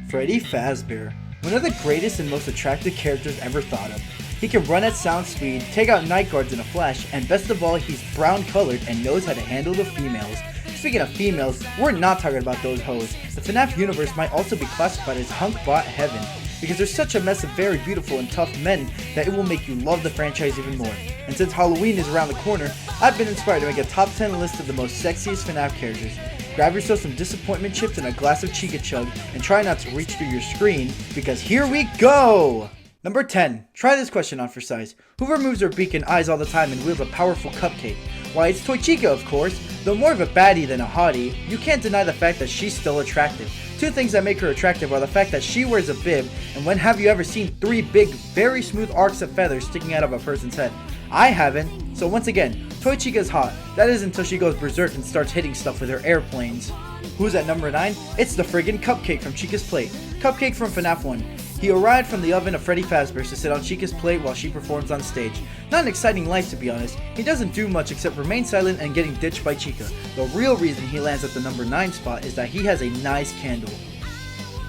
Freddy Fazbear, one of the greatest and most attractive characters ever thought of. He can run at sound speed, take out night guards in a flash, and best of all, he's brown colored and knows how to handle the females. Speaking of females, we're not talking about those hoes. The FNAF universe might also be classified as hunk bot heaven, because there's such a mess of very beautiful and tough men that it will make you love the franchise even more. And since Halloween is around the corner, I've been inspired to make a top 10 list of the most sexiest FNAF characters. Grab yourself some disappointment chips and a glass of Chica Chug, and try not to reach through your screen, because here we go! Number 10. Try this question on for size. Who removes her beak and eyes all the time and wields a powerful cupcake? Why, it's Toy Chica, of course. Though more of a baddie than a hottie, you can't deny the fact that she's still attractive. Two things that make her attractive are the fact that she wears a bib, and when have you ever seen 3 big, very smooth arcs of feathers sticking out of a person's head? I haven't. So once again, Toy Chica's hot. That is until she goes berserk and starts hitting stuff with her airplanes. Who's at number 9? It's the friggin' Cupcake from Chica's plate. Cupcake from FNAF 1. He arrived from the oven of Freddy Fazbear to sit on Chica's plate while she performs on stage. Not an exciting life, to be honest. He doesn't do much except remain silent and getting ditched by Chica. The real reason he lands at the number 9 spot is that he has a nice candle.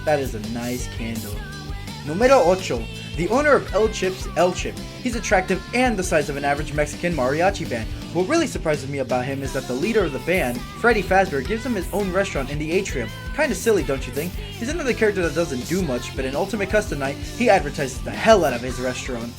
That is a nice candle. Numero 8. The owner of El Chip's El Chip. He's attractive and the size of an average Mexican mariachi band. What really surprises me about him is that the leader of the band, Freddy Fazbear, gives him his own restaurant in the atrium. Kinda silly, don't you think? He's another character that doesn't do much, but in Ultimate Custom Night, he advertises the hell out of his restaurant.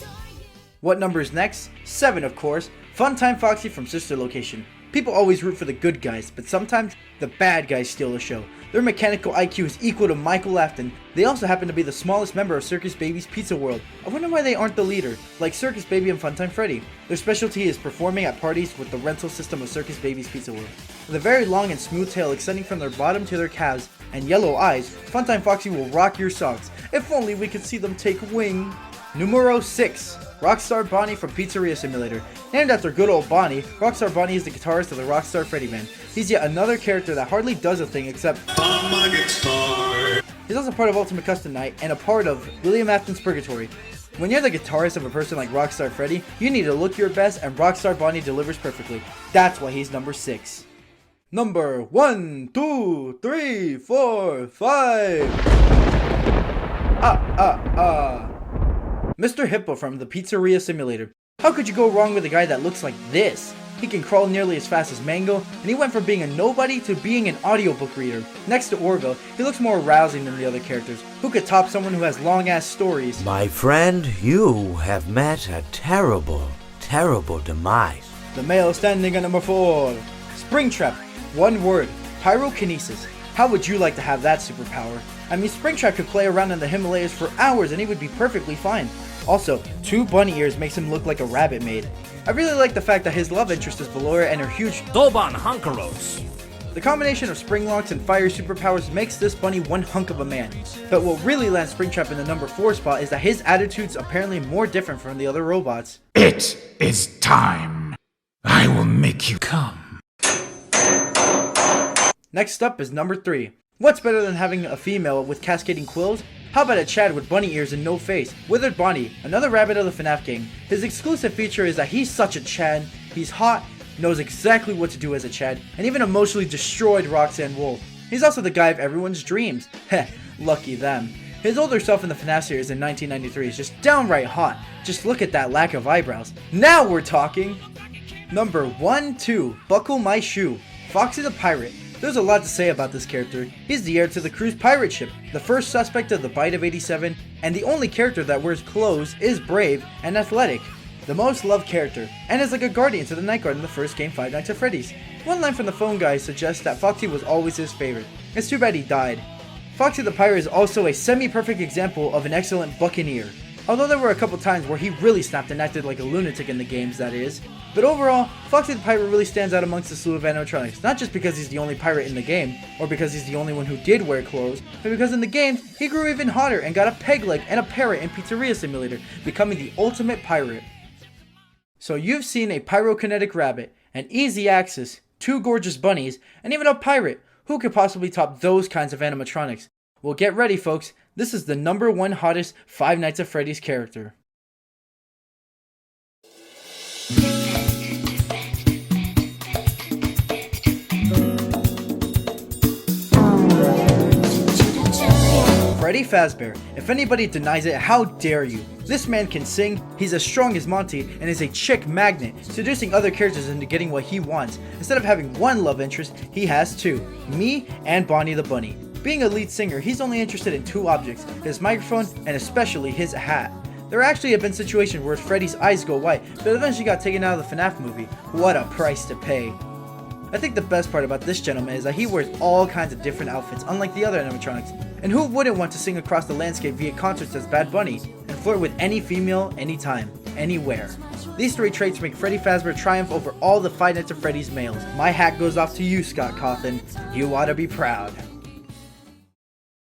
What number is next? 7, of course. FUNTIME Foxy from Sister Location. People always root for the good guys, but sometimes the bad guys steal the show. Their mechanical IQ is equal to Michael Afton. They also happen to be the smallest member of Circus Baby's Pizza World. I wonder why they aren't the leader, like Circus Baby and FUNTIME Freddy. Their specialty is performing at parties with the rental system of Circus Baby's Pizza World. With a very long and smooth tail extending from their bottom to their calves, and yellow eyes, FUNTIME Foxy will rock your socks. If only we could see them take wing. Numero 6. ROCKSTAR Bonnie from Pizzeria Simulator. Named after good old Bonnie, ROCKSTAR Bonnie is the guitarist of the ROCKSTAR Freddy band. He's yet another character that hardly does a thing except on my guitar. He's also part of Ultimate Custom Night and a part of William Afton's Purgatory. When you're the guitarist of a person like ROCKSTAR Freddy, you need to look your best, and ROCKSTAR Bonnie delivers perfectly. That's why he's number 6. Number 1, 2, 3, 4, 5. Mr. Hippo from the Pizzeria Simulator. How could you go wrong with a guy that looks like this? He can crawl nearly as fast as Mango, and he went from being a nobody to being an audiobook reader. Next to Orville, he looks more arousing than the other characters. Who could top someone who has long-ass stories? My friend, you have met a terrible, terrible demise. The male standing at number 4. Springtrap. One word. Pyrokinesis. How would you like to have that superpower? I mean, Springtrap could play around in the Himalayas for hours and he would be perfectly fine. Also, 2 bunny ears makes him look like a rabbit maid. I really like the fact that his love interest is Valora and her huge Doban Hunkeros. The combination of spring locks and fire superpowers makes this bunny one hunk of a man. But what really lands Springtrap in the number 4 spot is that his attitude's apparently more different from the other robots. It is time. I will make you come. Next up is number 3. What's better than having a female with cascading quills? How about a Chad with bunny ears and no face? Withered Bonnie, another rabbit of the FNAF gang. His exclusive feature is that he's such a Chad. He's hot, knows exactly what to do as a Chad, and even emotionally destroyed Roxanne Wolf. He's also the guy of everyone's dreams. Heh, lucky them. His older self in the FNAF series in 1993 is just downright hot. Just look at that lack of eyebrows. Now we're talking! Number 1, 2, Buckle My Shoe. Foxy the Pirate. There's a lot to say about this character. He's the heir to the crew's pirate ship, the first suspect of the Bite of 87, and the only character that wears clothes, is brave, and athletic. The most loved character, and is like a guardian to the Night Guard in the first game Five Nights at Freddy's. One line from the phone guy suggests that Foxy was always his favorite. It's too bad he died. Foxy the Pirate is also a semi-perfect example of an excellent buccaneer. Although there were a couple times where he really snapped and acted like a lunatic in the games, that is. But overall, Foxy the Pirate really stands out amongst the slew of animatronics, not just because he's the only pirate in the game, or because he's the only one who did wear clothes, but because in the games, he grew even hotter and got a peg leg and a parrot in Pizzeria Simulator, becoming the ultimate pirate. So you've seen a pyrokinetic rabbit, an easy axis, 2 gorgeous bunnies, and even a pirate. Who could possibly top those kinds of animatronics? Well, get ready, folks. This is the number 1 hottest Five Nights at Freddy's character. Freddy Fazbear. If anybody denies it, how dare you? This man can sing, he's as strong as Monty, and is a chick magnet, seducing other characters into getting what he wants. Instead of having one love interest, he has two, me and Bonnie the Bunny. Being a lead singer, he's only interested in two objects, his microphone and especially his hat. There actually have been situations where Freddy's eyes go white, but eventually got taken out of the FNAF movie. What a price to pay. I think the best part about this gentleman is that he wears all kinds of different outfits, unlike the other animatronics. And who wouldn't want to sing across the landscape via concerts as Bad Bunny, and flirt with any female, anytime, anywhere. These three traits make Freddy Fazbear triumph over all the Five Nights at Freddy's males. My hat goes off to you, Scott Cawthon. You ought to be proud.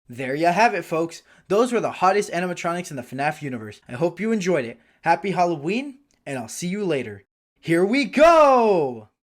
There you have it, folks. Those were the hottest animatronics in the FNAF universe. I hope you enjoyed it. Happy Halloween, and I'll see you later. Here we go!